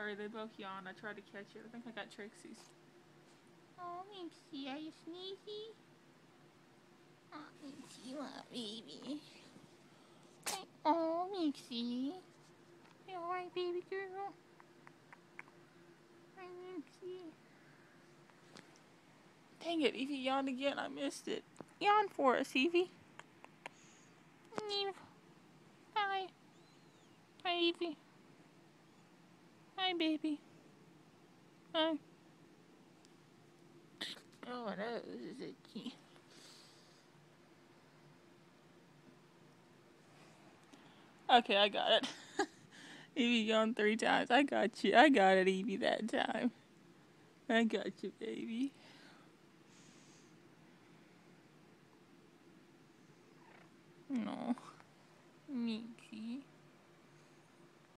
sorry, they both yawned. I tried to catch it. I think I got Trixie's. Oh, Minxie, are you sneezy? Oh, Minxie, my baby. Oh, Minxie. You alright, baby girl? Hi, Minxie. Dang it, Evie yawned again. I missed it. Yawn for us, Evie. Eve. Hi. Hi, Evie. Hi, baby. Hi. Oh, that was itchy. Okay, I got it. Evie yawned 3 times. I got you. I got it, Evie, that time. I got you, baby. No. Minxie.